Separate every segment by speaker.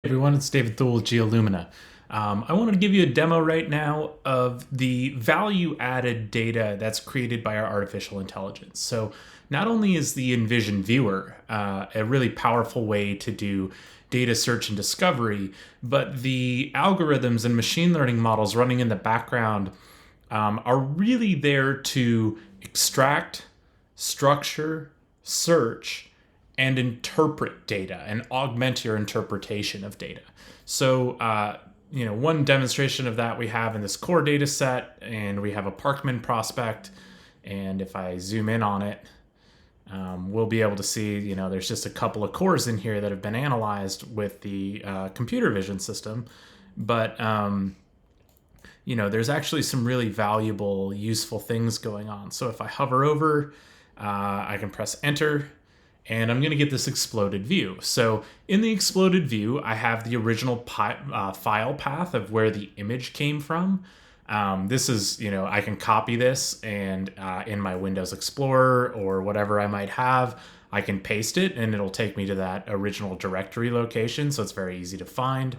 Speaker 1: Everyone, it's David Thule with Geolumina. I wanted to give you a demo right now of the value-added data that's created by our artificial intelligence. So not only is the NVZN viewer a really powerful way to do data search and discovery, but the algorithms and machine learning models running in the background are really there to extract, structure, search, and interpret data and augment your interpretation of data. So, one demonstration of that we have in this core data set, and we have a Parkman prospect. And if I zoom in on it, we'll be able to see, there's just a couple of cores in here that have been analyzed with the computer vision system. But, there's actually some really valuable, useful things going on. So if I hover over, I can press enter, and I'm going to get this exploded view. So in the exploded view, I have the original file path of where the image came from. This is, I can copy this and in my Windows Explorer or whatever I might have, I can paste it and it'll take me to that original directory location. So it's very easy to find.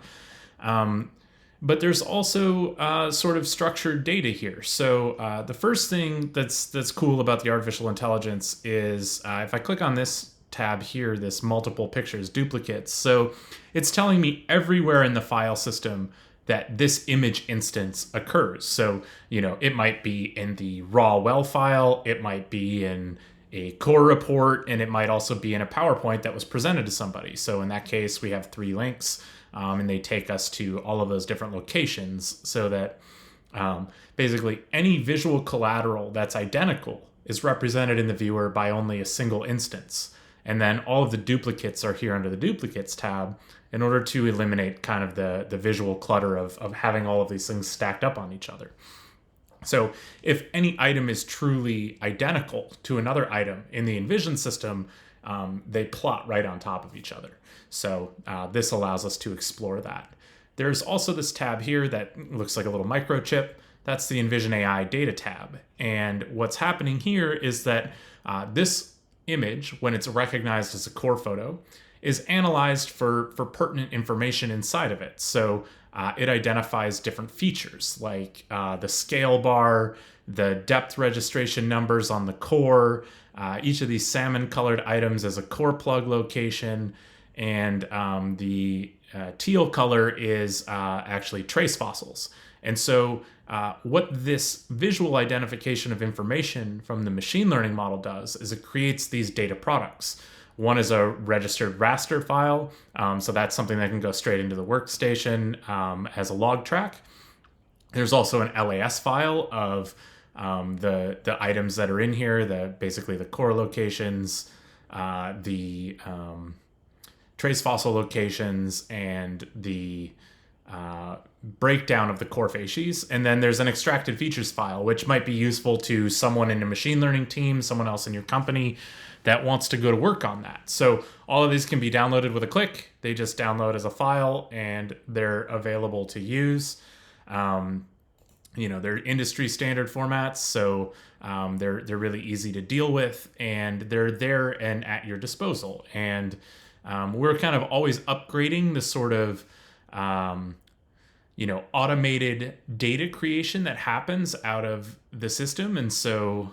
Speaker 1: But there's also sort of structured data here. So the first thing that's cool about the artificial intelligence is if I click on this tab here, this multiple pictures duplicates. So it's telling me everywhere in the file system that this image instance occurs. So, it might be in the raw well file, it might be in a core report, and it might also be in a PowerPoint that was presented to somebody. So in that case, we have 3 links. And they take us to all of those different locations so that basically any visual collateral that's identical is represented in the viewer by only a single instance. And then all of the duplicates are here under the duplicates tab in order to eliminate kind of the visual clutter of having all of these things stacked up on each other. So if any item is truly identical to another item in the NVZN system, they plot right on top of each other. So this allows us to explore that. There's also this tab here that looks like a little microchip. That's the NVZN AI data tab. And what's happening here is that this image, when it's recognized as a core photo, is analyzed for pertinent information inside of it. So it identifies different features like the scale bar, the depth registration numbers on the core, each of these salmon colored items as a core plug location, and the teal color is actually trace fossils. And so what this visual identification of information from the machine learning model does is it creates these data products. One is a registered raster file, so that's something that can go straight into the workstation as a log track. There's also an LAS file of the items that are in here, basically the core locations, the trace fossil locations, and the breakdown of the core facies. And then there's an extracted features file, which might be useful to someone in a machine learning team, someone else in your company that wants to go to work on that. So all of these can be downloaded with a click. They just download as a file and they're available to use. They're industry standard formats, so they're really easy to deal with, and they're there and at your disposal. And we're kind of always upgrading the sort of automated data creation that happens out of the system. And so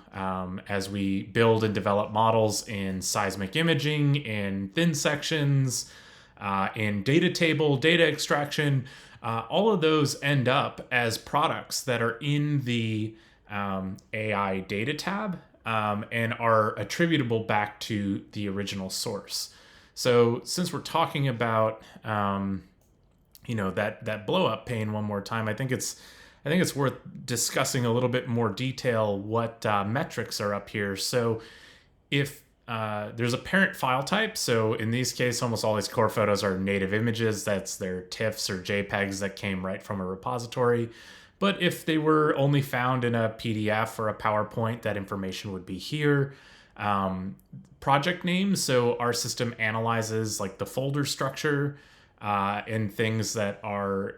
Speaker 1: as we build and develop models in seismic imaging, in thin sections, in data table, data extraction, all of those end up as products that are in the AI data tab and are attributable back to the original source. So since we're talking about that blow up pane one more time, I think it's worth discussing a little bit more detail what metrics are up here. So if there's a parent file type, so in these cases, almost all these core photos are native images. That's their TIFFs or JPEGs that came right from a repository. But if they were only found in a PDF or a PowerPoint, that information would be here. Project names, so our system analyzes like the folder structure and things that are,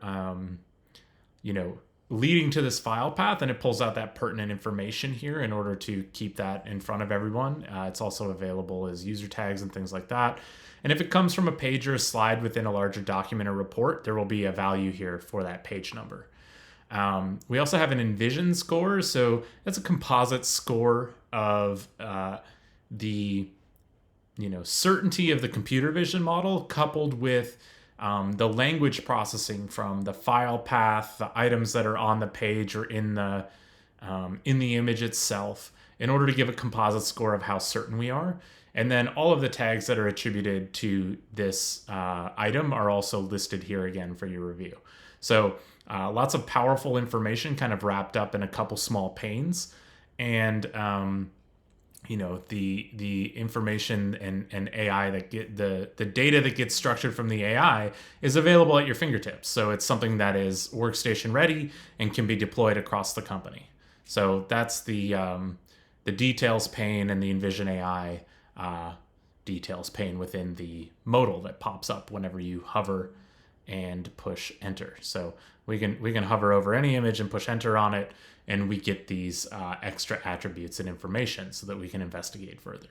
Speaker 1: leading to this file path, and it pulls out that pertinent information here in order to keep that in front of everyone. It's also available as user tags and things like that. And if it comes from a page or a slide within a larger document or report, there will be a value here for that page number. We also have an NVZN score. So that's a composite score of the certainty of the computer vision model coupled with the language processing from the file path, the items that are on the page or in the image itself, in order to give a composite score of how certain we are. And then all of the tags that are attributed to this item are also listed here again for your review. So lots of powerful information kind of wrapped up in a couple small panes. And the information and AI that get the data that gets structured from the AI is available at your fingertips. So it's something that is workstation ready and can be deployed across the company. So that's the details pane and the NVZN AI details pane within the modal that pops up whenever you hover and push enter. So we can hover over any image and push enter on it, and we get these extra attributes and information so that we can investigate further.